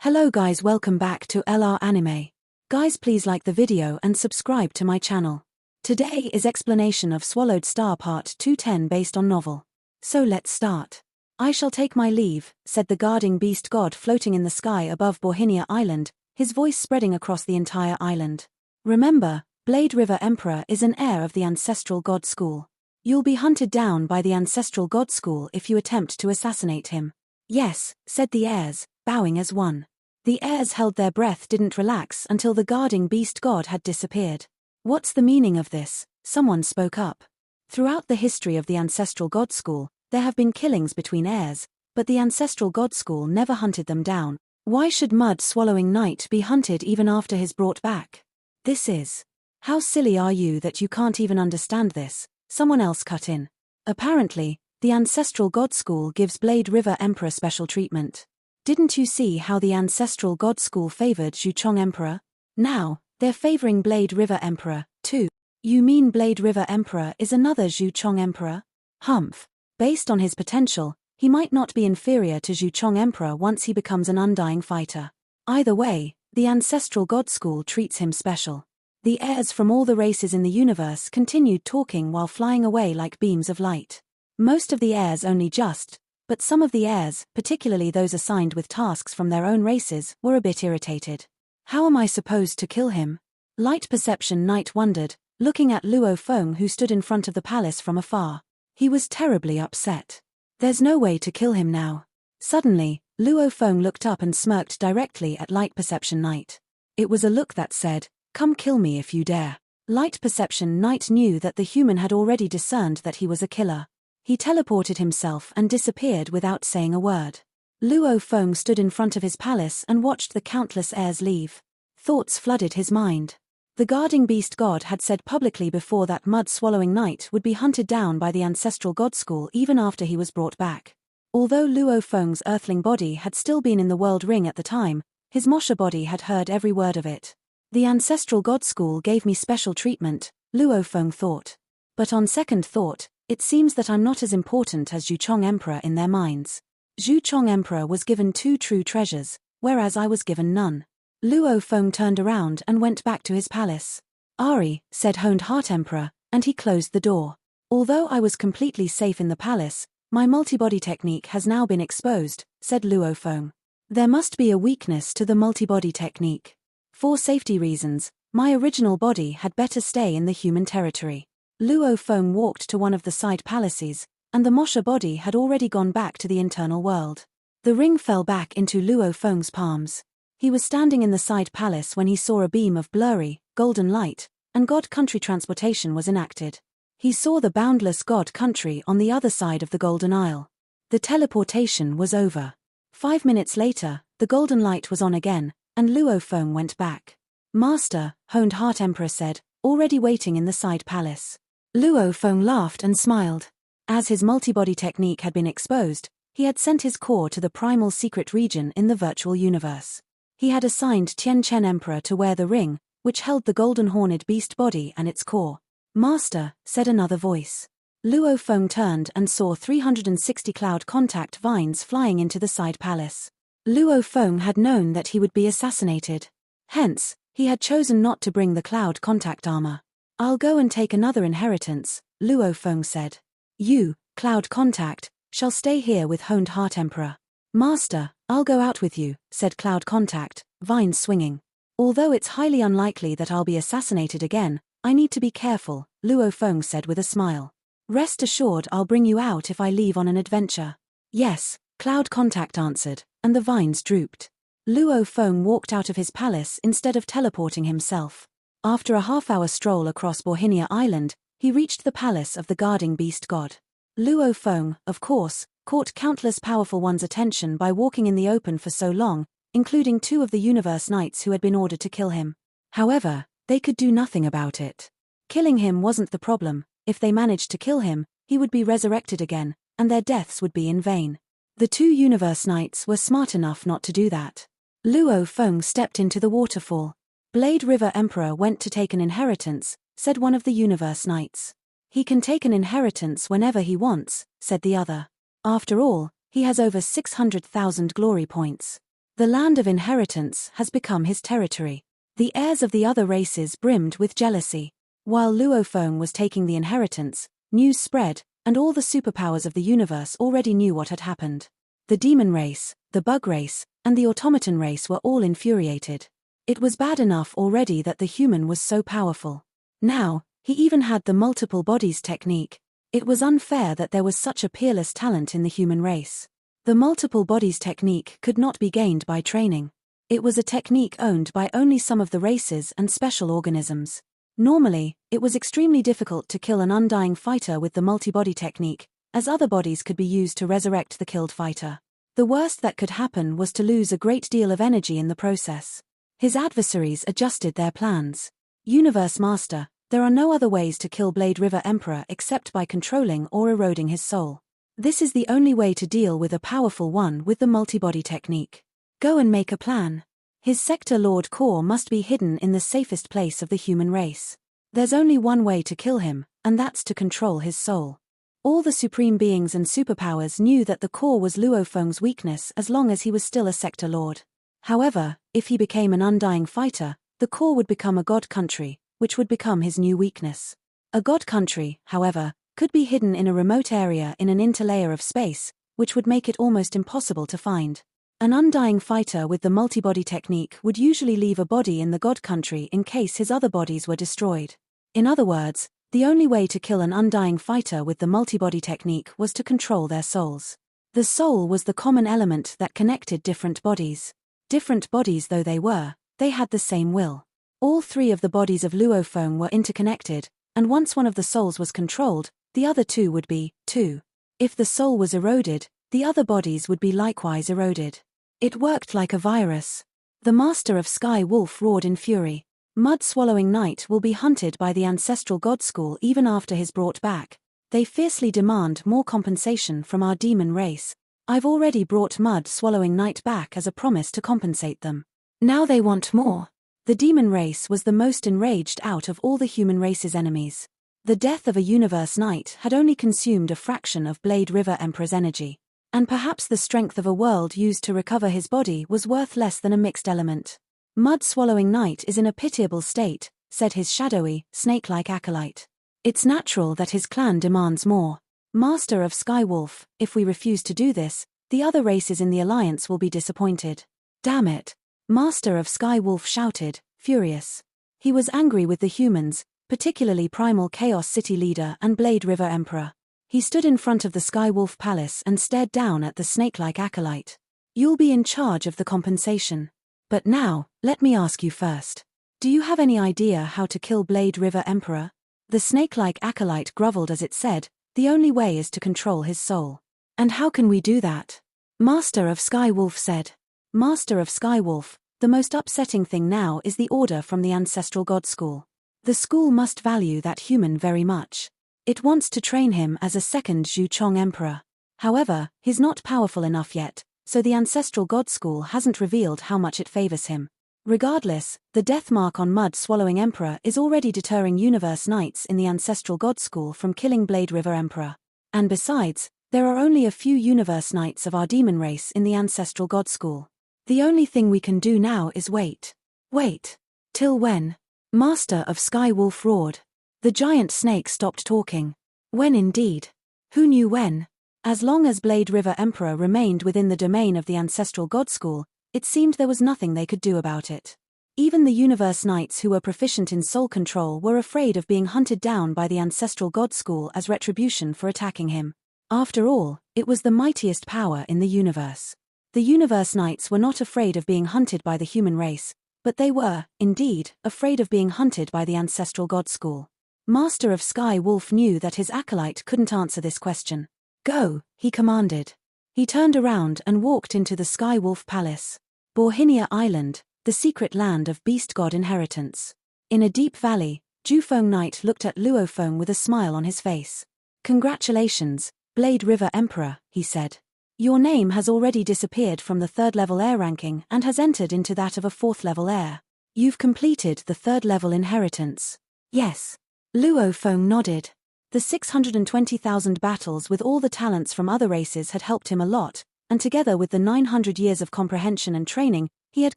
Hello guys, welcome back to LR Anime. Guys, please like the video and subscribe to my channel. Today is explanation of Swallowed Star Part 210 based on novel. So let's start. I shall take my leave, said the guarding beast god floating in the sky above Borhinia Island, his voice spreading across the entire island. Remember, Blade River Emperor is an heir of the ancestral god school. You'll be hunted down by the ancestral god school if you attempt to assassinate him. Yes, said the heirs, bowing as one. The heirs held their breath, didn't relax until the guarding beast god had disappeared. What's the meaning of this? Someone spoke up. Throughout the history of the ancestral god school, there have been killings between heirs, but the ancestral god school never hunted them down. Why should mud-swallowing knight be hunted even after he's brought back? This is. How silly are you that you can't even understand this? Someone else cut in. Apparently, the ancestral god school gives Blade River Emperor special treatment. Didn't you see how the ancestral god school favored Zhuchong Emperor? Now, they're favoring Blade River Emperor, too. You mean Blade River Emperor is another Zhuchong Emperor? Humph. Based on his potential, he might not be inferior to Zhuchong Emperor once he becomes an undying fighter. Either way, the ancestral god school treats him special. The heirs from all the races in the universe continued talking while flying away like beams of light. Most of the heirs only just, but some of the heirs, particularly those assigned with tasks from their own races, were a bit irritated. How am I supposed to kill him? Light Perception Knight wondered, looking at Luo Feng who stood in front of the palace from afar. He was terribly upset. There's no way to kill him now. Suddenly, Luo Feng looked up and smirked directly at Light Perception Knight. It was a look that said, "Come kill me if you dare." Light Perception Knight knew that the human had already discerned that he was a killer. He teleported himself and disappeared without saying a word. Luo Feng stood in front of his palace and watched the countless heirs leave. Thoughts flooded his mind. The guarding beast god had said publicly before that mud-swallowing knight would be hunted down by the ancestral god school even after he was brought back. Although Luo Feng's earthling body had still been in the world ring at the time, his Mosha body had heard every word of it. The ancestral god school gave me special treatment, Luo Feng thought. But on second thought, it seems that I'm not as important as Zhuchong Emperor in their minds. Zhuchong Emperor was given 2 true treasures, whereas I was given none. Luo Feng turned around and went back to his palace. Ari, said Honed Heart Emperor, and he closed the door. Although I was completely safe in the palace, my multibody technique has now been exposed, said Luo Feng. There must be a weakness to the multibody technique. For safety reasons, my original body had better stay in the human territory. Luo Feng walked to one of the side palaces, and the Mosha body had already gone back to the internal world. The ring fell back into Luo Feng's palms. He was standing in the side palace when he saw a beam of blurry, golden light, and God Country transportation was enacted. He saw the boundless God Country on the other side of the Golden Isle. The teleportation was over. 5 minutes later, the golden light was on again, and Luo Feng went back. Master, Honed Heart Emperor said, already waiting in the side palace. Luo Feng laughed and smiled. As his multibody technique had been exposed, he had sent his core to the primal secret region in the virtual universe. He had assigned Tian Chen Emperor to wear the ring, which held the golden horned beast body and its core. Master, said another voice. Luo Feng turned and saw 360 cloud contact vines flying into the side palace. Luo Feng had known that he would be assassinated. Hence, he had chosen not to bring the cloud contact armor. I'll go and take another inheritance, Luo Feng said. You, Cloud Contact, shall stay here with Honed Heart Emperor. Master, I'll go out with you, said Cloud Contact, vines swinging. Although it's highly unlikely that I'll be assassinated again, I need to be careful, Luo Feng said with a smile. Rest assured I'll bring you out if I leave on an adventure. Yes, Cloud Contact answered, and the vines drooped. Luo Feng walked out of his palace instead of teleporting himself. After a half-hour stroll across Borhinia Island, he reached the palace of the guarding beast god. Luo Feng, of course, caught countless powerful ones' attention by walking in the open for so long, including 2 of the universe knights who had been ordered to kill him. However, they could do nothing about it. Killing him wasn't the problem. If they managed to kill him, he would be resurrected again, and their deaths would be in vain. The 2 universe knights were smart enough not to do that. Luo Feng stepped into the waterfall. Blade River Emperor went to take an inheritance, said one of the universe knights. He can take an inheritance whenever he wants, said the other. After all, he has over 600,000 glory points. The land of inheritance has become his territory. The heirs of the other races brimmed with jealousy. While Luofeng was taking the inheritance, news spread, and all the superpowers of the universe already knew what had happened. The demon race, the bug race, and the automaton race were all infuriated. It was bad enough already that the human was so powerful. Now, he even had the multiple bodies technique. It was unfair that there was such a peerless talent in the human race. The multiple bodies technique could not be gained by training. It was a technique owned by only some of the races and special organisms. Normally, it was extremely difficult to kill an undying fighter with the multi-body technique, as other bodies could be used to resurrect the killed fighter. The worst that could happen was to lose a great deal of energy in the process. His adversaries adjusted their plans. Universe Master, there are no other ways to kill Blade River Emperor except by controlling or eroding his soul. This is the only way to deal with a powerful one with the multi-body technique. Go and make a plan. His sector Lord Core must be hidden in the safest place of the human race. There's only one way to kill him, and that's to control his soul. All the supreme beings and superpowers knew that the core was Luofeng's weakness as long as he was still a sector lord. However, if he became an undying fighter, the core would become a god country, which would become his new weakness. A god country, however, could be hidden in a remote area in an interlayer of space, which would make it almost impossible to find. An undying fighter with the multi-body technique would usually leave a body in the god country in case his other bodies were destroyed. In other words, the only way to kill an undying fighter with the multi-body technique was to control their souls. The soul was the common element that connected different bodies. Different bodies though they were, they had the same will. All three of the bodies of Luofeng were interconnected, and once one of the souls was controlled, the other two would be, too. If the soul was eroded, the other bodies would be likewise eroded. It worked like a virus. The Master of Sky Wolf roared in fury. Mud-swallowing Knight will be hunted by the ancestral god school even after he's brought back. They fiercely demand more compensation from our demon race. I've already brought Mud-swallowing Knight back as a promise to compensate them. Now they want more. The demon race was the most enraged out of all the human race's enemies. The death of a universe knight had only consumed a fraction of Blade River Emperor's energy. And perhaps the strength of a world used to recover his body was worth less than a mixed element. Mud-swallowing Knight is in a pitiable state, said his shadowy, snake-like acolyte. It's natural that his clan demands more. Master of Sky Wolf, if we refuse to do this, the other races in the alliance will be disappointed. Damn it! Master of Sky Wolf shouted, furious. He was angry with the humans, particularly Primal Chaos City leader and Blade River Emperor. He stood in front of the Sky Wolf Palace and stared down at the snake-like acolyte. You'll be in charge of the compensation. But now, let me ask you first. Do you have any idea how to kill Blade River Emperor? The snake-like acolyte groveled as it said, the only way is to control his soul. And how can we do that? Master of Sky Wolf said. Master of Sky Wolf, the most upsetting thing now is the order from the ancestral god school. The school must value that human very much. It wants to train him as a second Zhu Chong emperor. However, he's not powerful enough yet, so the ancestral god school hasn't revealed how much it favors him. Regardless, the death mark on Mud-swallowing Emperor is already deterring universe knights in the ancestral god school from killing Blade River Emperor. And besides, there are only a few universe knights of our demon race in the ancestral god school. The only thing we can do now is wait. Wait. Till when? Master of Sky Wolf roared. The giant snake stopped talking. When indeed? Who knew when? As long as Blade River Emperor remained within the domain of the ancestral god school, it seemed there was nothing they could do about it. Even the universe knights who were proficient in soul control were afraid of being hunted down by the ancestral god school as retribution for attacking him. After all, it was the mightiest power in the universe. The universe knights were not afraid of being hunted by the human race, but they were, indeed, afraid of being hunted by the ancestral god school. Master of Sky Wolf knew that his acolyte couldn't answer this question. Go, he commanded. He turned around and walked into the Sky Wolf Palace. Borhinia Island, the secret land of beast god inheritance. In a deep valley, Jufeng Knight looked at Luofeng with a smile on his face. Congratulations, Blade River Emperor, he said. Your name has already disappeared from the 3rd level air ranking and has entered into that of a 4th level air. You've completed the 3rd level inheritance. Yes. Luofeng nodded. The 620,000 battles with all the talents from other races had helped him a lot, and together with the 900 years of comprehension and training, he had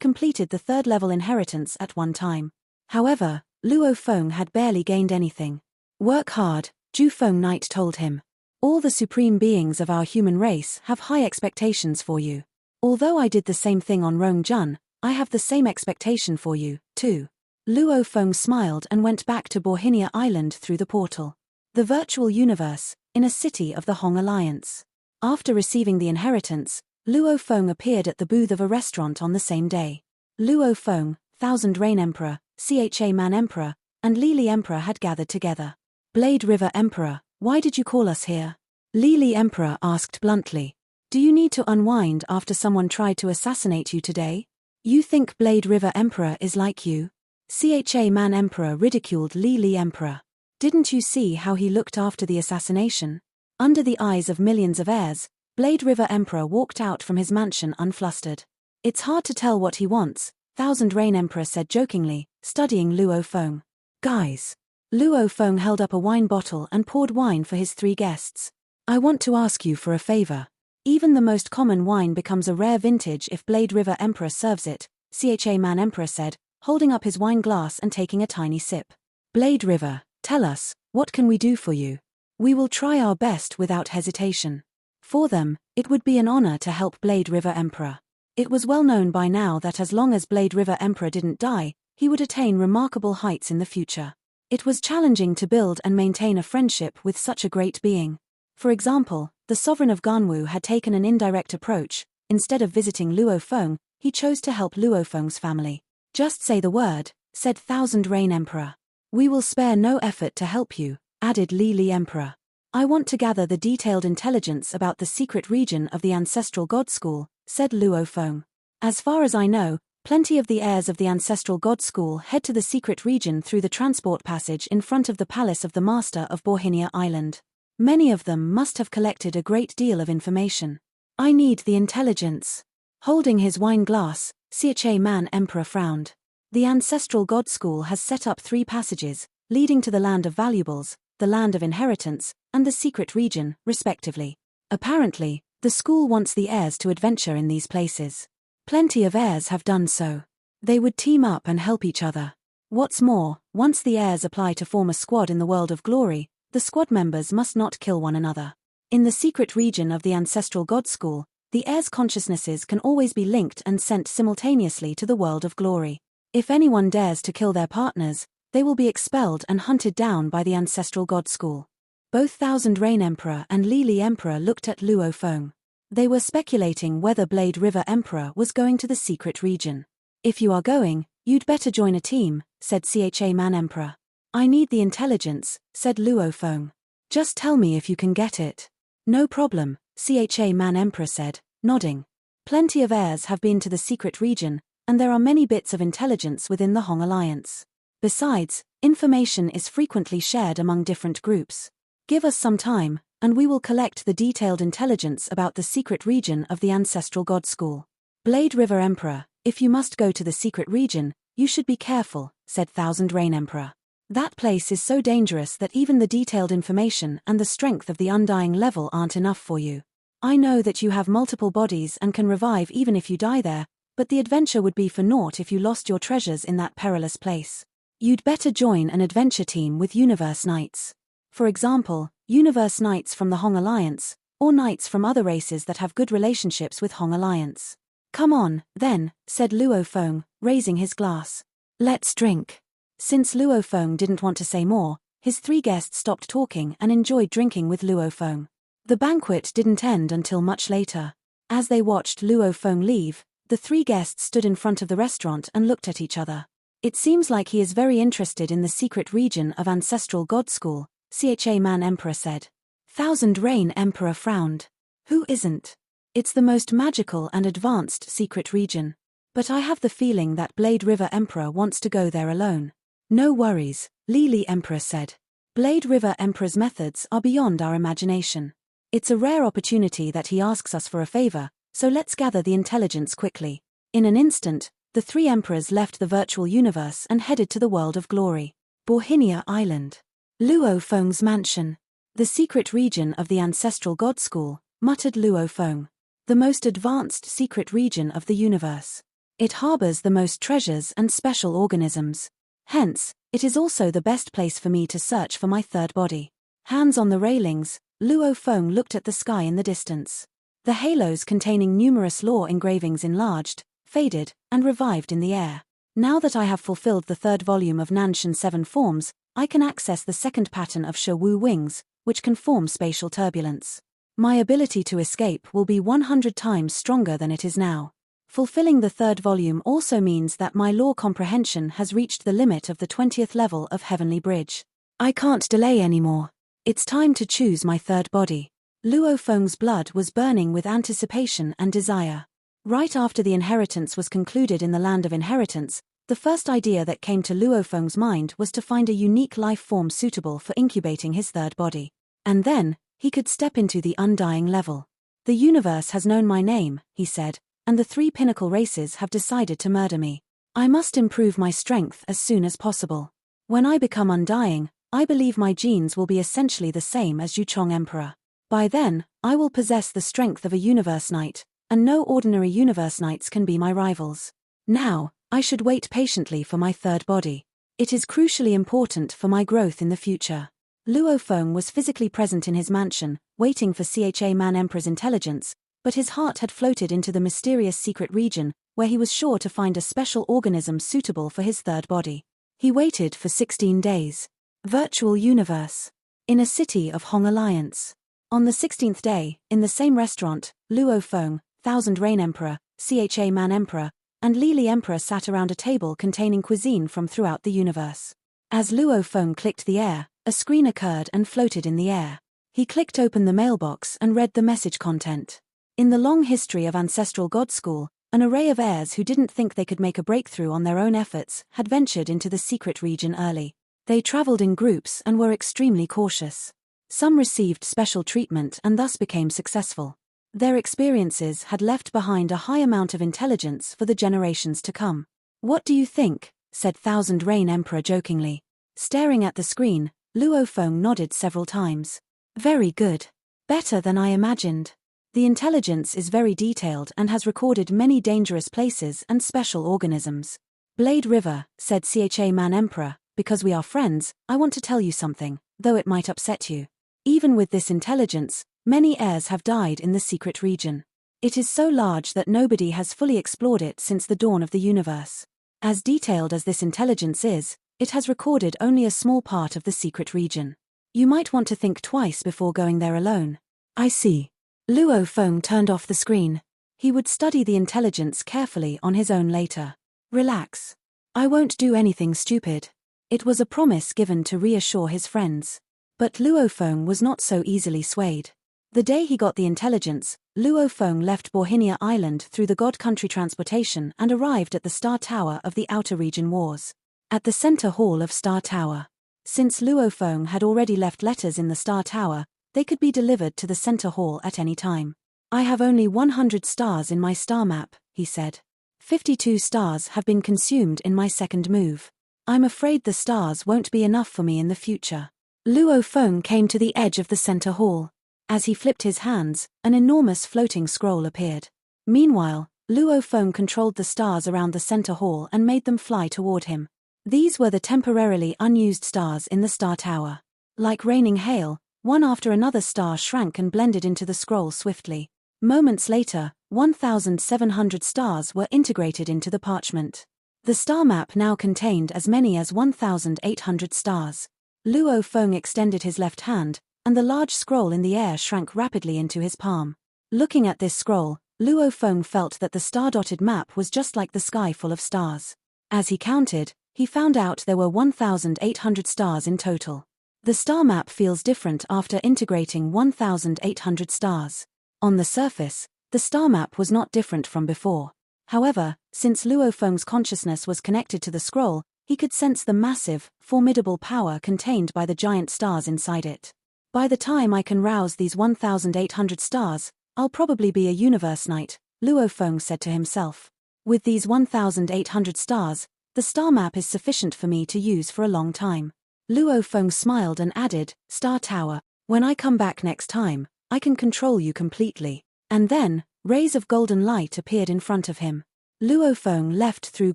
completed the third-level inheritance at one time. However, Luo Feng had barely gained anything. Work hard, Ju Feng Knight told him. All the supreme beings of our human race have high expectations for you. Although I did the same thing on Rong Jun, I have the same expectation for you, too. Luo Feng smiled and went back to Borhinia Island through the portal. The virtual universe, in a city of the Hong Alliance. After receiving the inheritance, Luo Feng appeared at the booth of a restaurant on the same day. Luo Feng, Thousand Rain Emperor, Cha Man Emperor, and Lili Emperor had gathered together. Blade River Emperor, why did you call us here? Lili Emperor asked bluntly. Do you need to unwind after someone tried to assassinate you today? You think Blade River Emperor is like you? Cha Man Emperor ridiculed Lili Emperor. Didn't you see how he looked after the assassination? Under the eyes of millions of heirs, Blade River Emperor walked out from his mansion unflustered. It's hard to tell what he wants, Thousand Rain Emperor said jokingly, studying Luo Feng. Guys. Luo Feng held up a wine bottle and poured wine for his three guests. I want to ask you for a favor. Even the most common wine becomes a rare vintage if Blade River Emperor serves it, Cha Man Emperor said, holding up his wine glass and taking a tiny sip. Blade River, tell us, what can we do for you? We will try our best without hesitation. For them, it would be an honor to help Blade River Emperor. It was well known by now that as long as Blade River Emperor didn't die, he would attain remarkable heights in the future. It was challenging to build and maintain a friendship with such a great being. For example, the sovereign of Ganwu had taken an indirect approach. Instead of visiting Luo Feng, he chose to help Luo Feng's family. Just say the word, said Thousand Rain Emperor. We will spare no effort to help you, added Lili Emperor. I want to gather the detailed intelligence about the secret region of the Ancestral God School, said Luo Feng. As far as I know, plenty of the heirs of the Ancestral God School head to the secret region through the transport passage in front of the palace of the Master of Borhinia Island. Many of them must have collected a great deal of information. I need the intelligence. Holding his wine glass, Cha Man Emperor frowned. The Ancestral God School has set up 3 passages, leading to the Land of Valuables, the Land of Inheritance, and the Secret Region, respectively. Apparently, the school wants the heirs to adventure in these places. Plenty of heirs have done so. They would team up and help each other. What's more, once the heirs apply to form a squad in the world of glory, the squad members must not kill one another. In the secret region of the Ancestral God School, the heirs' consciousnesses can always be linked and sent simultaneously to the world of glory. If anyone dares to kill their partners, they will be expelled and hunted down by the Ancestral God School. Both Thousand Rain Emperor and Lili Emperor looked at Luo Feng. They were speculating whether Blade River Emperor was going to the secret region. If you are going, you'd better join a team, said Cha Man Emperor. I need the intelligence, said Luo Feng. Just tell me if you can get it. No problem, Cha Man Emperor said, nodding. Plenty of heirs have been to the secret region, and there are many bits of intelligence within the Hong Alliance. Besides, information is frequently shared among different groups. Give us some time, and we will collect the detailed intelligence about the secret region of the Ancestral God School. Blade River Emperor, if you must go to the secret region, you should be careful, said Thousand Rain Emperor. That place is so dangerous that even the detailed information and the strength of the undying level aren't enough for you. I know that you have multiple bodies and can revive even if you die there, but the adventure would be for naught if you lost your treasures in that perilous place. You'd better join an adventure team with Universe Knights. For example, Universe Knights from the Hong Alliance, or Knights from other races that have good relationships with Hong Alliance. Come on, then, said Luo Feng, raising his glass. Let's drink. Since Luo Feng didn't want to say more, his 3 guests stopped talking and enjoyed drinking with Luo Feng. The banquet didn't end until much later. As they watched Luo Feng leave, the 3 guests stood in front of the restaurant and looked at each other. It seems like he is very interested in the secret region of Ancestral God School, Cha Man Emperor said. Thousand Rain Emperor frowned. Who isn't? It's the most magical and advanced secret region. But I have the feeling that Blade River Emperor wants to go there alone. No worries, Lili Emperor said. Blade River Emperor's methods are beyond our imagination. It's a rare opportunity that he asks us for a favor, so let's gather the intelligence quickly. In an instant, the 3 emperors left the virtual universe and headed to the world of glory. Borhinia Island. Luo Feng's mansion. The secret region of the Ancestral God School, muttered Luo Feng. the most advanced secret region of the universe. It harbors the most treasures and special organisms. Hence, it is also the best place for me to search for my third body. Hands on the railings, Luo Feng looked at the sky in the distance. The halos containing numerous lore engravings enlarged, faded, and revived in the air. Now that I have fulfilled the third volume of Nanshan 7 forms, I can access the second pattern of Shi Wu wings, which can form spatial turbulence. My ability to escape will be 100 times stronger than it is now. Fulfilling the third volume also means that my lore comprehension has reached the limit of the 20th level of Heavenly Bridge. I can't delay anymore. It's time to choose my third body. Luo Feng's blood was burning with anticipation and desire. Right after the inheritance was concluded in the land of inheritance, the first idea that came to Luo Feng's mind was to find a unique life form suitable for incubating his third body. And then, he could step into the undying level. The universe has known my name, he said, and the 3 pinnacle races have decided to murder me. I must improve my strength as soon as possible. When I become undying, I believe my genes will be essentially the same as Yuchong Emperor. By then, I will possess the strength of a universe knight, and no ordinary universe knights can be my rivals. Now, I should wait patiently for my third body. It is crucially important for my growth in the future. Luo Feng was physically present in his mansion, waiting for Cha Man Emperor's intelligence, but his heart had floated into the mysterious secret region, where he was sure to find a special organism suitable for his third body. He waited for 16 days. Virtual universe. In a city of Hong Alliance. On the 16th day, in the same restaurant, Luo Feng, Thousand Rain Emperor, Cha Man Emperor, and Li Li Emperor sat around a table containing cuisine from throughout the universe. As Luo Feng clicked the air, a screen occurred and floated in the air. He clicked open the mailbox and read the message content. In the long history of Ancestral God School, an array of heirs who didn't think they could make a breakthrough on their own efforts had ventured into the secret region early. They traveled in groups and were extremely cautious. Some received special treatment and thus became successful. Their experiences had left behind a high amount of intelligence for the generations to come. "What do you think?" said Thousand Rain Emperor jokingly. Staring at the screen, Luo Feng nodded several times. "Very good. Better than I imagined. The intelligence is very detailed and has recorded many dangerous places and special organisms." "Blade River," said Cha Man Emperor, "because we are friends, I want to tell you something, though it might upset you. Even with this intelligence, many heirs have died in the secret region. It is so large that nobody has fully explored it since the dawn of the universe. As detailed as this intelligence is, it has recorded only a small part of the secret region. You might want to think twice before going there alone." "I see." Luo Feng turned off the screen. He would study the intelligence carefully on his own later. "Relax. I won't do anything stupid." It was a promise given to reassure his friends. But Luo Feng was not so easily swayed. The day he got the intelligence, Luo Feng left Borhinia Island through the God Country transportation and arrived at the Star Tower of the Outer Region Wars. At the center hall of Star Tower. Since Luo Feng had already left letters in the Star Tower, they could be delivered to the center hall at any time. "I have only 100 stars in my star map," he said. 52 stars have been consumed in my second move. I'm afraid the stars won't be enough for me in the future." Luo Feng came to the edge of the center hall. As he flipped his hands, an enormous floating scroll appeared. Meanwhile, Luo Feng controlled the stars around the center hall and made them fly toward him. These were the temporarily unused stars in the Star Tower. Like raining hail, one after another star shrank and blended into the scroll swiftly. Moments later, 1,700 stars were integrated into the parchment. The star map now contained as many as 1,800 stars. Luo Feng extended his left hand, and the large scroll in the air shrank rapidly into his palm. Looking at this scroll, Luo Feng felt that the star-dotted map was just like the sky full of stars. As he counted, he found out there were 1,800 stars in total. The star map feels different after integrating 1,800 stars. On the surface, the star map was not different from before. However, since Luo Feng's consciousness was connected to the scroll, he could sense the massive, formidable power contained by the giant stars inside it. "By the time I can rouse these 1,800 stars, I'll probably be a universe knight," Luo Feng said to himself. "With these 1,800 stars, the star map is sufficient for me to use for a long time." Luo Feng smiled and added, "Star Tower, when I come back next time, I can control you completely. And then, Rays of golden light appeared in front of him. Luo Feng left through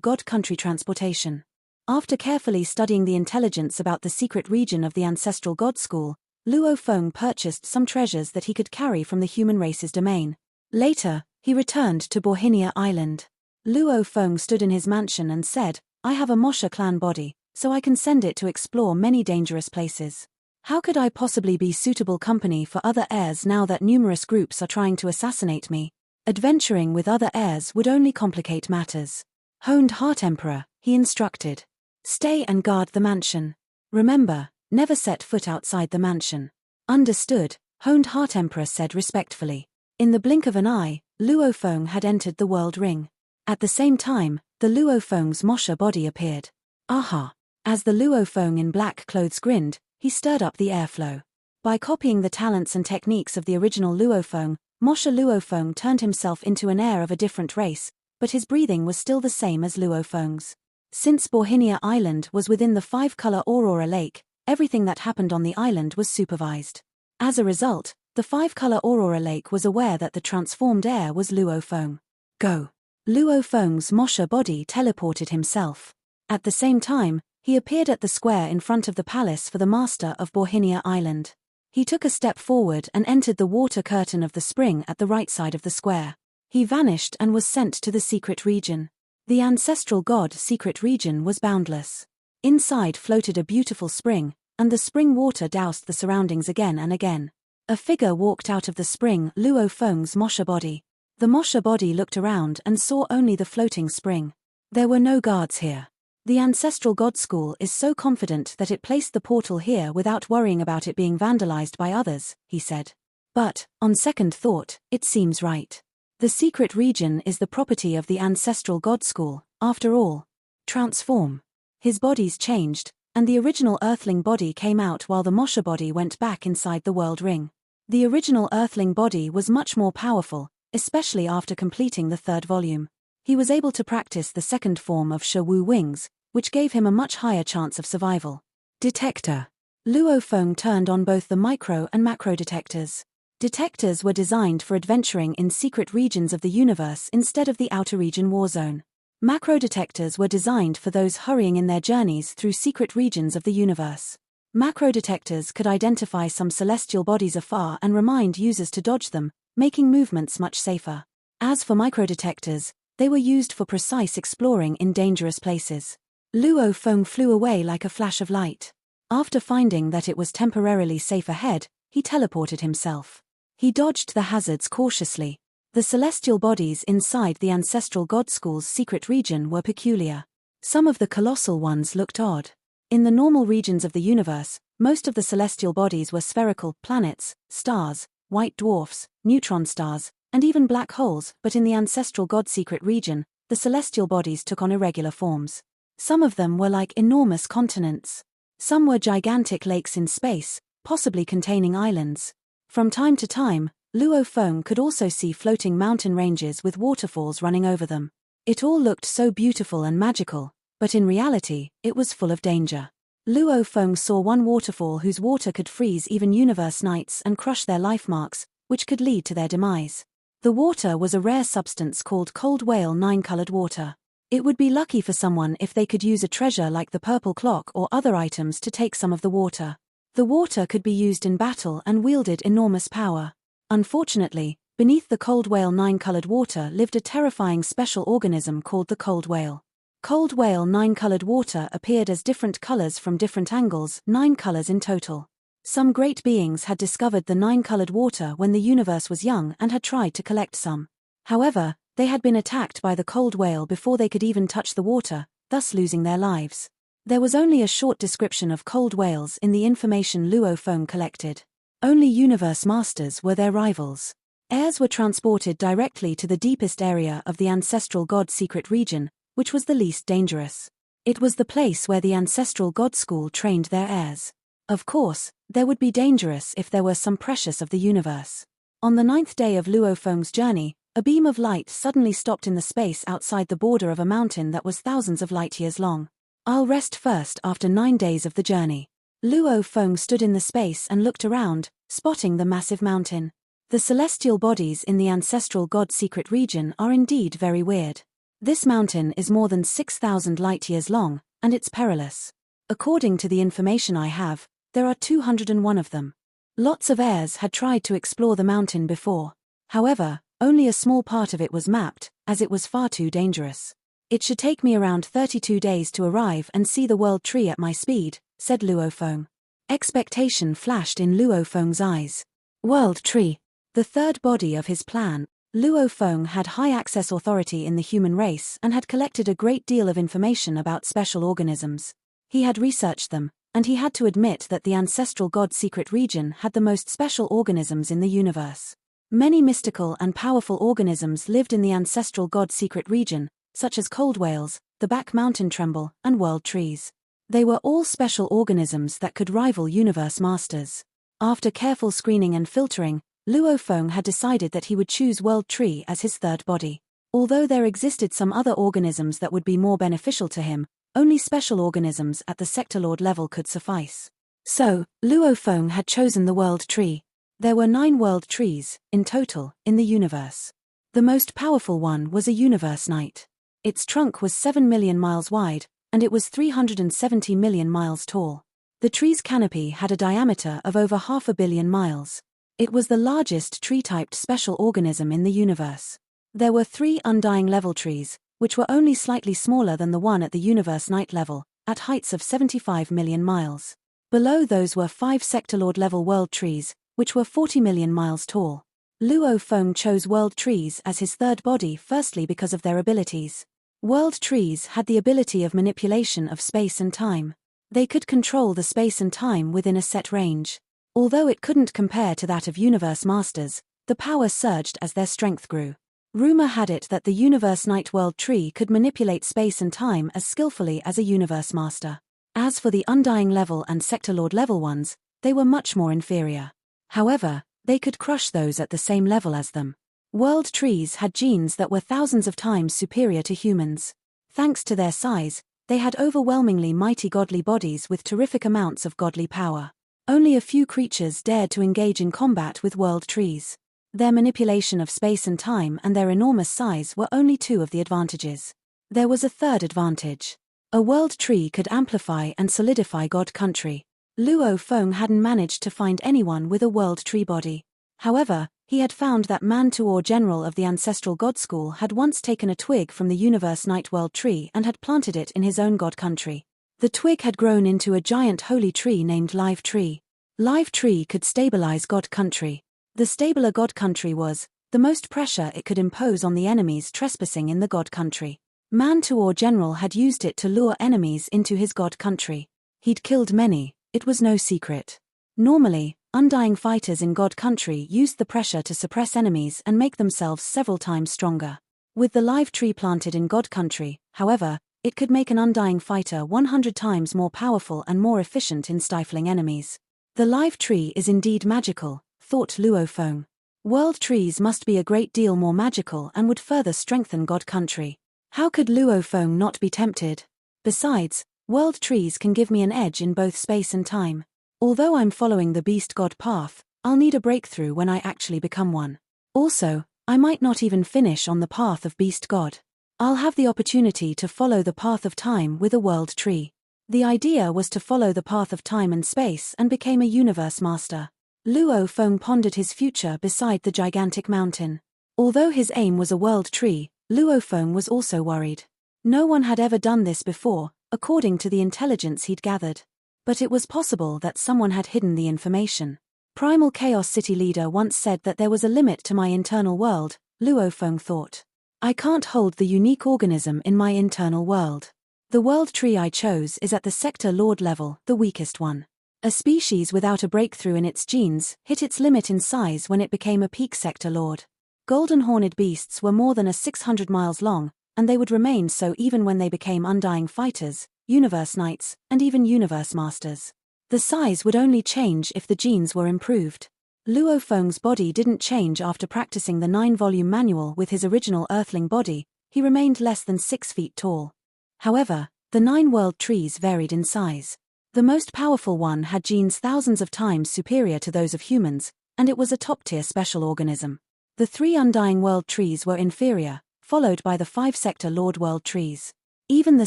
God Country transportation. After carefully studying the intelligence about the secret region of the ancestral God School, Luo Feng purchased some treasures that he could carry from the human race's domain. Later, he returned to Borhinia Island. Luo Feng stood in his mansion and said, "I have a Mosha clan body, so I can send it to explore many dangerous places. How could I possibly be suitable company for other heirs now that numerous groups are trying to assassinate me? Adventuring with other heirs would only complicate matters." Honed Heart Emperor, he instructed. "Stay and guard the mansion. Remember, never set foot outside the mansion." "Understood," Honed Heart Emperor said respectfully. In the blink of an eye, Luo Feng had entered the world ring. At the same time, the Luo Feng's Mosha body appeared. Aha! As the Luo Feng in black clothes grinned, he stirred up the airflow. By copying the talents and techniques of the original Luo Feng, Mosha Luo Feng turned himself into an heir of a different race, but his breathing was still the same as Luo Feng's. Since Borhinia Island was within the 5-color Aurora Lake, everything that happened on the island was supervised. As a result, the 5-color Aurora Lake was aware that the transformed heir was Luo Feng. Go! Luo Feng's Mosha body teleported himself. At the same time, he appeared at the square in front of the palace for the master of Borhinia Island. He took a step forward and entered the water curtain of the spring at the right side of the square. He vanished and was sent to the secret region. The ancestral god secret region was boundless. Inside floated a beautiful spring, and the spring water doused the surroundings again and again. A figure walked out of the spring, Luo Feng's Mosha body. The Mosha body looked around and saw only the floating spring. There were no guards here. The ancestral god school is so confident that it placed the portal here without worrying about it being vandalized by others, he said. But, on second thought, it seems right. The secret region is the property of the ancestral god school, after all. Transform. His bodies changed, and the original earthling body came out while the Mosha body went back inside the world ring. The original earthling body was much more powerful, especially after completing the 3rd volume. He was able to practice the second form of Shi Wu wings, which gave him a much higher chance of survival. Detector. Luo Feng turned on both the micro and macro detectors. Detectors were designed for adventuring in secret regions of the universe instead of the outer region war zone. Macro detectors were designed for those hurrying in their journeys through secret regions of the universe. Macro detectors could identify some celestial bodies afar and remind users to dodge them, making movements much safer. As for micro detectors, they were used for precise exploring in dangerous places. Luo Feng flew away like a flash of light. After finding that it was temporarily safe ahead, he teleported himself. He dodged the hazards cautiously. The celestial bodies inside the ancestral god school's secret region were peculiar. Some of the colossal ones looked odd. In the normal regions of the universe, most of the celestial bodies were spherical planets, stars, white dwarfs, neutron stars, and even black holes, but in the ancestral god secret region, the celestial bodies took on irregular forms. Some of them were like enormous continents. Some were gigantic lakes in space, possibly containing islands. From time to time, Luo Feng could also see floating mountain ranges with waterfalls running over them. It all looked so beautiful and magical, but in reality, it was full of danger. Luo Feng saw one waterfall whose water could freeze even universe knights and crush their life marks, which could lead to their demise. The water was a rare substance called cold whale 9-colored water. It would be lucky for someone if they could use a treasure like the purple clock or other items to take some of the water. The water could be used in battle and wielded enormous power. Unfortunately, beneath the cold whale 9-colored water lived a terrifying special organism called the cold whale. Cold whale 9-colored water appeared as different colors from different angles, 9 colors in total. Some great beings had discovered the 9-colored water when the universe was young and had tried to collect some. However, they had been attacked by the cold whale before they could even touch the water, thus losing their lives. There was only a short description of cold whales in the information Luo Feng collected. Only universe masters were their rivals. Heirs were transported directly to the deepest area of the ancestral god secret region, which was the least dangerous. It was the place where the ancestral god school trained their heirs. Of course, there would be dangerous if there were some precious of the universe. On the 9th day of Luo Feng's journey, a beam of light suddenly stopped in the space outside the border of a mountain that was thousands of light years long. I'll rest first after 9 days of the journey. Luo Feng stood in the space and looked around, spotting the massive mountain. The celestial bodies in the ancestral God secret region are indeed very weird. This mountain is more than 6,000 light-years long, and it's perilous. According to the information I have, there are 201 of them. Lots of heirs had tried to explore the mountain before. However, only a small part of it was mapped, as it was far too dangerous. It should take me around 32 days to arrive and see the world tree at my speed, said Luofeng. Expectation flashed in Luofeng's eyes. World tree. The third body of his plan. Luofeng had high access authority in the human race and had collected a great deal of information about special organisms. He had researched them, and he had to admit that the ancestral God secret region had the most special organisms in the universe. Many mystical and powerful organisms lived in the ancestral God secret region, such as cold whales, the back mountain tremble, and world trees. They were all special organisms that could rival universe masters. After careful screening and filtering, Luofeng had decided that he would choose World Tree as his third body. Although there existed some other organisms that would be more beneficial to him, only special organisms at the Sector Lord level could suffice. So, Luofeng had chosen the World Tree. There were 9 World Trees, in total, in the universe. The most powerful one was a Universe Knight. Its trunk was 7 million miles wide, and it was 370 million miles tall. The tree's canopy had a diameter of over 500 million miles. It was the largest tree-typed special organism in the universe. There were 3 undying level trees, which were only slightly smaller than the one at the Universe Knight level, at heights of 75 million miles. Below those were 5 Sector Lord level world trees, which were 40 million miles tall. Luofeng chose world trees as his third body firstly because of their abilities. World trees had the ability of manipulation of space and time. They could control the space and time within a set range. Although it couldn't compare to that of universe masters, the power surged as their strength grew. Rumor had it that the Universe Knight World Tree could manipulate space and time as skillfully as a universe master. As for the Undying level and Sector Lord level ones, they were much more inferior. However, they could crush those at the same level as them. World trees had genes that were thousands of times superior to humans. Thanks to their size, they had overwhelmingly mighty godly bodies with terrific amounts of godly power. Only a few creatures dared to engage in combat with world trees. Their manipulation of space and time and their enormous size were only 2 of the advantages. There was a third advantage. A world tree could amplify and solidify God country. Luofeng hadn't managed to find anyone with a world tree body. However, he had found that Mantuor General of the Ancestral God School had once taken a twig from the Universe Knight World Tree and had planted it in his own God country. The twig had grown into a giant holy tree named Live Tree. Live Tree could stabilize God country. The stabler God country was, the most pressure it could impose on the enemies trespassing in the God country. Mantuor General had used it to lure enemies into his God country. He'd killed many, it was no secret. Normally, undying fighters in God country used the pressure to suppress enemies and make themselves several times stronger. With the Live Tree planted in God country, however, it could make an undying fighter 100 times more powerful and more efficient in stifling enemies. The Live Tree is indeed magical, thought Luofeng. World trees must be a great deal more magical and would further strengthen God country. How could Luofeng not be tempted? Besides, world trees can give me an edge in both space and time. Although I'm following the beast god path, I'll need a breakthrough when I actually become one. Also, I might not even finish on the path of beast god. I'll have the opportunity to follow the path of time with a world tree. The idea was to follow the path of time and space and became a universe master. Luofeng pondered his future beside the gigantic mountain. Although his aim was a world tree, Luofeng was also worried. No one had ever done this before, according to the intelligence he'd gathered. But it was possible that someone had hidden the information. Primal Chaos City leader once said that there was a limit to my internal world, Luofeng thought. I can't hold the unique organism in my internal world. The world tree I chose is at the Sector Lord level, the weakest one. A species without a breakthrough in its genes hit its limit in size when it became a peak Sector Lord. Golden horned beasts were more than 600 miles long, and they would remain so even when they became undying fighters, universe knights, and even universe masters. The size would only change if the genes were improved. Luofeng's body didn't change after practicing the 9-volume manual with his original earthling body. He remained less than 6 feet tall. However, the 9 world trees varied in size. The most powerful one had genes thousands of times superior to those of humans, and it was a top-tier special organism. The 3 undying world trees were inferior, followed by the 5 sector Lord world trees. Even the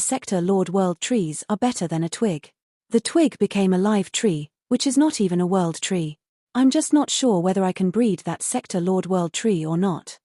sector Lord world trees are better than a twig. The twig became a live tree, which is not even a world tree. I'm just not sure whether I can breed that sector Lord world tree or not.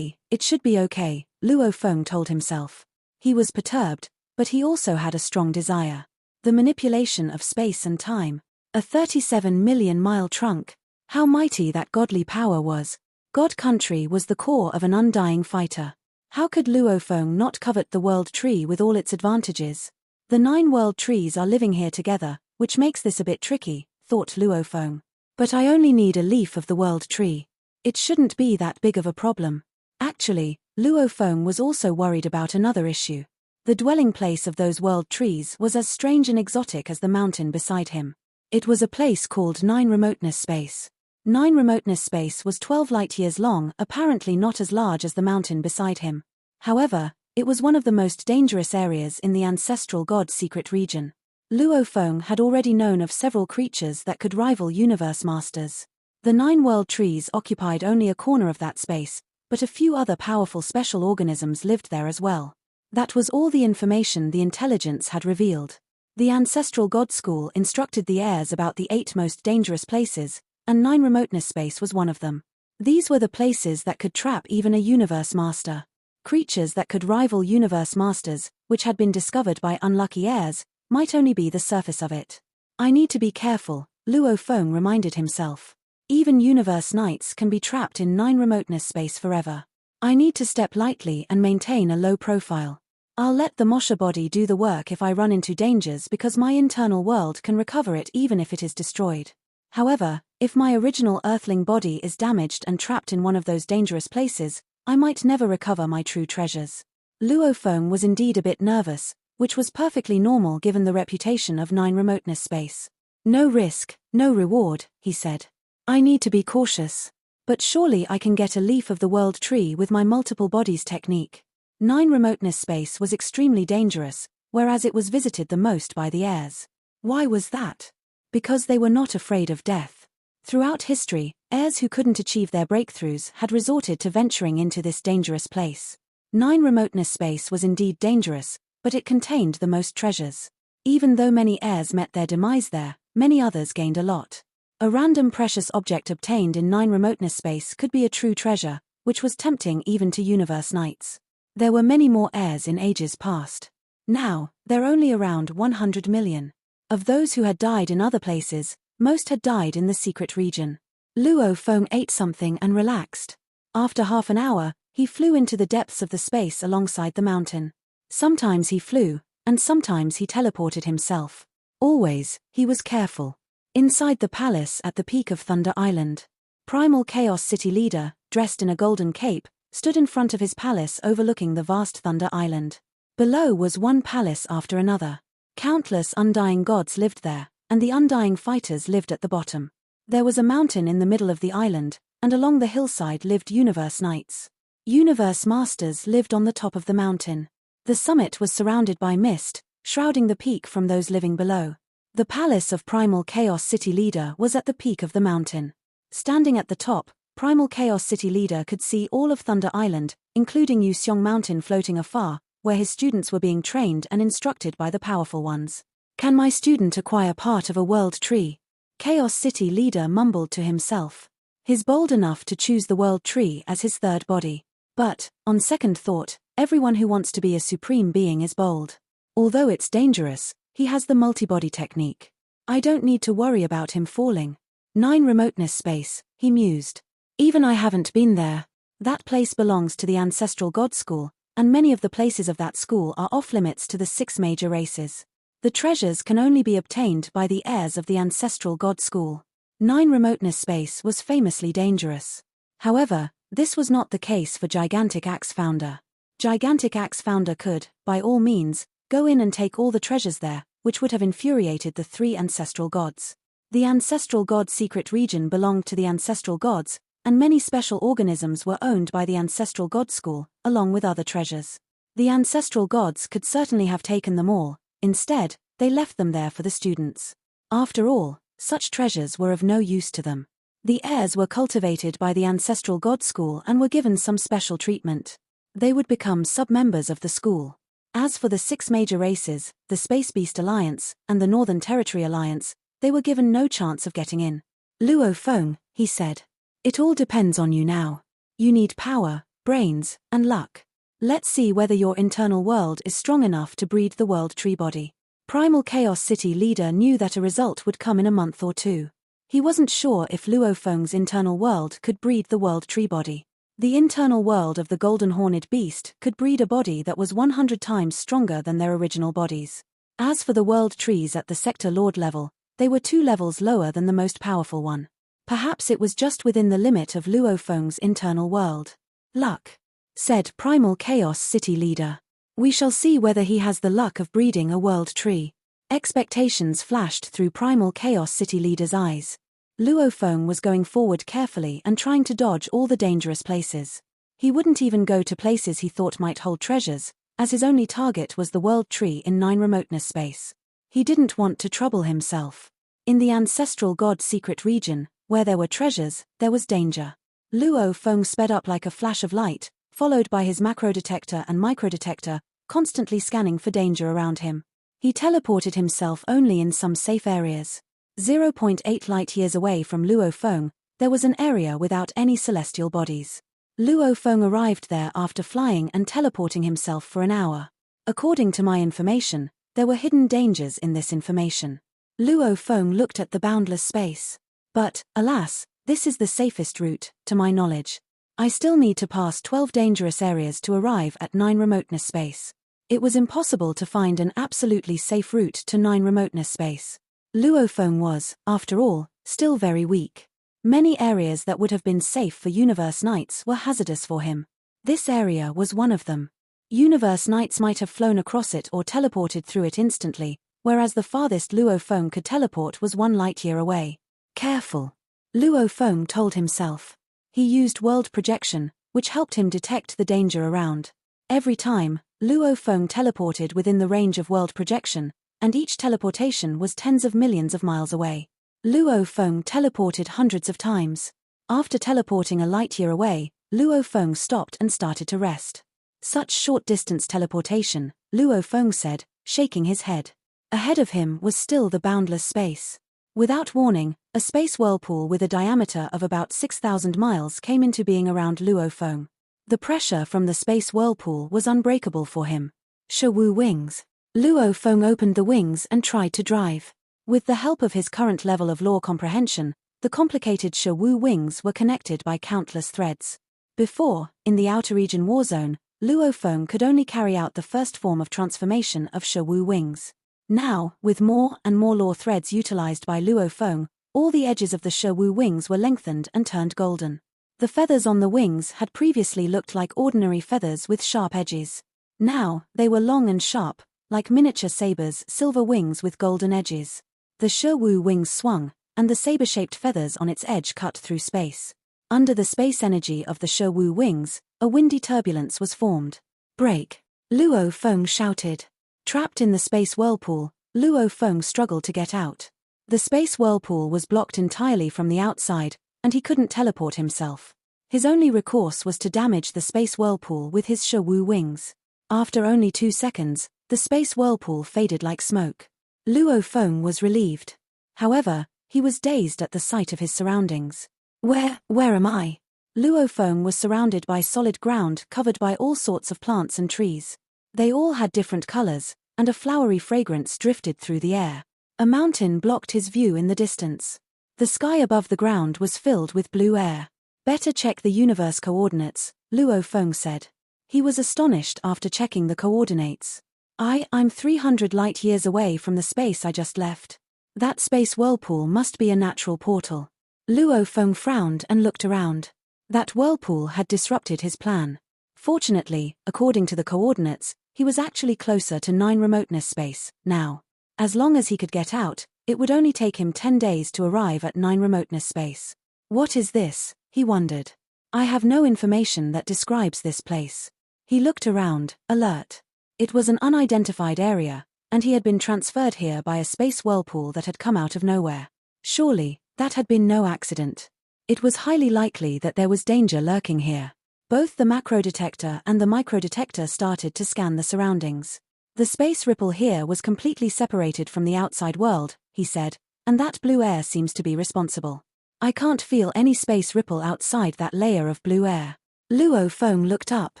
It should be okay, Luo Feng told himself. He was perturbed, but he also had a strong desire. The manipulation of space and time. A 37 million mile trunk. How mighty that godly power was. God country was the core of an undying fighter. How could Luo Feng not covet the world tree with all its advantages? The 9 world trees are living here together, which makes this a bit tricky, thought Luo Feng. But I only need a leaf of the world tree. It shouldn't be that big of a problem. Actually, Luo Feng was also worried about another issue. The dwelling place of those world trees was as strange and exotic as the mountain beside him. It was a place called 9 Remoteness Space. 9 Remoteness Space was 12 light-years long, apparently not as large as the mountain beside him. However, it was one of the most dangerous areas in the ancestral god's secret region. Luo Feng had already known of several creatures that could rival universe masters. The 9 world trees occupied only a corner of that space, but a few other powerful special organisms lived there as well. That was all the information the intelligence had revealed. The ancestral god school instructed the heirs about the 8 most dangerous places, and 9 Remoteness Space was one of them. These were the places that could trap even a universe master. Creatures that could rival universe masters, which had been discovered by unlucky heirs, might only be the surface of it. I need to be careful, Luo Feng reminded himself. Even universe knights can be trapped in 9 Remoteness Space forever. I need to step lightly and maintain a low profile. I'll let the Mosha body do the work if I run into dangers because my internal world can recover it even if it is destroyed. However, if my original earthling body is damaged and trapped in one of those dangerous places, I might never recover my true treasures. Luo Feng was indeed a bit nervous, which was perfectly normal given the reputation of 9 Remoteness Space. No risk, no reward, he said. I need to be cautious. But surely I can get a leaf of the world tree with my multiple bodies technique. 9 Remoteness Space was extremely dangerous, whereas it was visited the most by the heirs. Why was that? Because they were not afraid of death. Throughout history, heirs who couldn't achieve their breakthroughs had resorted to venturing into this dangerous place. 9 Remoteness Space was indeed dangerous, but it contained the most treasures. Even though many heirs met their demise there, many others gained a lot. A random precious object obtained in 9 Remoteness Space could be a true treasure, which was tempting even to universe knights. There were many more heirs in ages past. Now, there are only around 100 million. Of those who had died in other places, most had died in the secret region. Luo Feng ate something and relaxed. After half an hour, he flew into the depths of the space alongside the mountain. Sometimes he flew, and sometimes he teleported himself. Always, he was careful. Inside the palace at the peak of Thunder Island, Primal Chaos City leader, dressed in a golden cape, stood in front of his palace overlooking the vast Thunder Island. Below was one palace after another. Countless undying gods lived there, and the undying fighters lived at the bottom. There was a mountain in the middle of the island, and along the hillside lived universe knights. Universe masters lived on the top of the mountain. The summit was surrounded by mist, shrouding the peak from those living below. The palace of Primal Chaos City leader was at the peak of the mountain. Standing at the top, Primal Chaos City leader could see all of Thunder Island, including Yuseong Mountain floating afar, where his students were being trained and instructed by the powerful ones. Can my student acquire part of a world tree? Chaos City leader mumbled to himself. He's bold enough to choose the world tree as his third body. But, on second thought, everyone who wants to be a supreme being is bold. Although it's dangerous, he has the multibody technique. I don't need to worry about him falling. 9 Remoteness Space, he mused. Even I haven't been there. That place belongs to the ancestral god school, and many of the places of that school are off-limits to the 6 major races. The treasures can only be obtained by the heirs of the ancestral god school. 9 Remoteness Space was famously dangerous. However, this was not the case for Gigantic Axe Founder. Gigantic Axe Founder could, by all means, go in and take all the treasures there, which would have infuriated the 3 ancestral gods. The ancestral god secret region belonged to the ancestral gods, and many special organisms were owned by the ancestral god school, along with other treasures. The ancestral gods could certainly have taken them all. Instead, they left them there for the students. After all, such treasures were of no use to them. The heirs were cultivated by the ancestral god school and were given some special treatment. They would become sub-members of the school. As for the 6 major races, the Space Beast Alliance, and the Northern Territory Alliance, they were given no chance of getting in. Luo Feng, he said. It all depends on you now. You need power, brains, and luck. Let's see whether your internal world is strong enough to breed the world tree body. Primal Chaos City leader knew that a result would come in a month or 2. He wasn't sure if Luo Feng's internal world could breed the world tree body. The internal world of the golden horned beast could breed a body that was 100 times stronger than their original bodies. As for the world trees at the sector lord level, they were 2 levels lower than the most powerful one. Perhaps it was just within the limit of Luo Feng's internal world. Luck, said Primal Chaos City leader. We shall see whether he has the luck of breeding a world tree. Expectations flashed through Primal Chaos City leader's eyes. Luo Feng was going forward carefully and trying to dodge all the dangerous places. He wouldn't even go to places he thought might hold treasures, as his only target was the world tree in 9 remoteness space. He didn't want to trouble himself. In the ancestral god secret region, where there were treasures, there was danger. Luo Feng sped up like a flash of light, followed by his macrodetector and microdetector, constantly scanning for danger around him. He teleported himself only in some safe areas. 0.8 light-years away from Luo Feng, there was an area without any celestial bodies. Luo Feng arrived there after flying and teleporting himself for an hour. According to my information, there were hidden dangers in this information. Luo Feng looked at the boundless space. But, alas, this is the safest route, to my knowledge. I still need to pass 12 dangerous areas to arrive at 9 remoteness space. It was impossible to find an absolutely safe route to 9 remoteness space. Luo Feng was, after all, still very weak. Many areas that would have been safe for Universe Knights were hazardous for him. This area was one of them. Universe Knights might have flown across it or teleported through it instantly, whereas the farthest Luo Feng could teleport was 1 light-year away. Careful, Luo Feng told himself. He used world projection, which helped him detect the danger around. Every time, Luo Feng teleported within the range of world projection, and each teleportation was tens of millions of miles away. Luo Feng teleported hundreds of times. After teleporting a light-year away, Luo Feng stopped and started to rest. Such short-distance teleportation, Luo Feng said, shaking his head. Ahead of him was still the boundless space. Without warning, a space whirlpool with a diameter of about 6,000 miles came into being around Luo Feng. The pressure from the space whirlpool was unbreakable for him. Shawu wings. Luo Feng opened the wings and tried to drive. With the help of his current level of law comprehension, the complicated Shawu wings were connected by countless threads. Before, in the outer region war zone, Luo Feng could only carry out the first form of transformation of Shawu wings. Now, with more and more law threads utilized by Luo Feng, all the edges of the Shawu wings were lengthened and turned golden. The feathers on the wings had previously looked like ordinary feathers with sharp edges. Now, they were long and sharp, like miniature sabers, silver wings with golden edges. The Shawu wings swung, and the saber-shaped feathers on its edge cut through space. Under the space energy of the Shawu wings, a windy turbulence was formed. Break! Luo Feng shouted. Trapped in the space whirlpool, Luo Feng struggled to get out. The space whirlpool was blocked entirely from the outside, and he couldn't teleport himself. His only recourse was to damage the space whirlpool with his Shawu wings. After only 2 seconds, the space whirlpool faded like smoke. Luo Feng was relieved. However, he was dazed at the sight of his surroundings. Where am I? Luo Feng was surrounded by solid ground covered by all sorts of plants and trees. They all had different colors, and a flowery fragrance drifted through the air. A mountain blocked his view in the distance. The sky above the ground was filled with blue air. Better check the universe coordinates, Luo Feng said. He was astonished after checking the coordinates. I'm 300 light-years away from the space I just left. That space whirlpool must be a natural portal. Luo Feng frowned and looked around. That whirlpool had disrupted his plan. Fortunately, according to the coordinates, he was actually closer to 9 remoteness space, now. As long as he could get out, it would only take him 10 days to arrive at 9 remoteness space. What is this? He wondered. I have no information that describes this place. He looked around, alert. It was an unidentified area, and he had been transferred here by a space whirlpool that had come out of nowhere. Surely, that had been no accident. It was highly likely that there was danger lurking here. Both the macrodetector and the microdetector started to scan the surroundings. The space ripple here was completely separated from the outside world, he said, and that blue air seems to be responsible. I can't feel any space ripple outside that layer of blue air. Luo Feng looked up.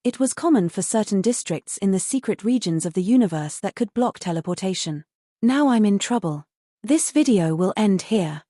It was common for certain districts in the secret regions of the universe that could block teleportation. Now I'm in trouble. This video will end here.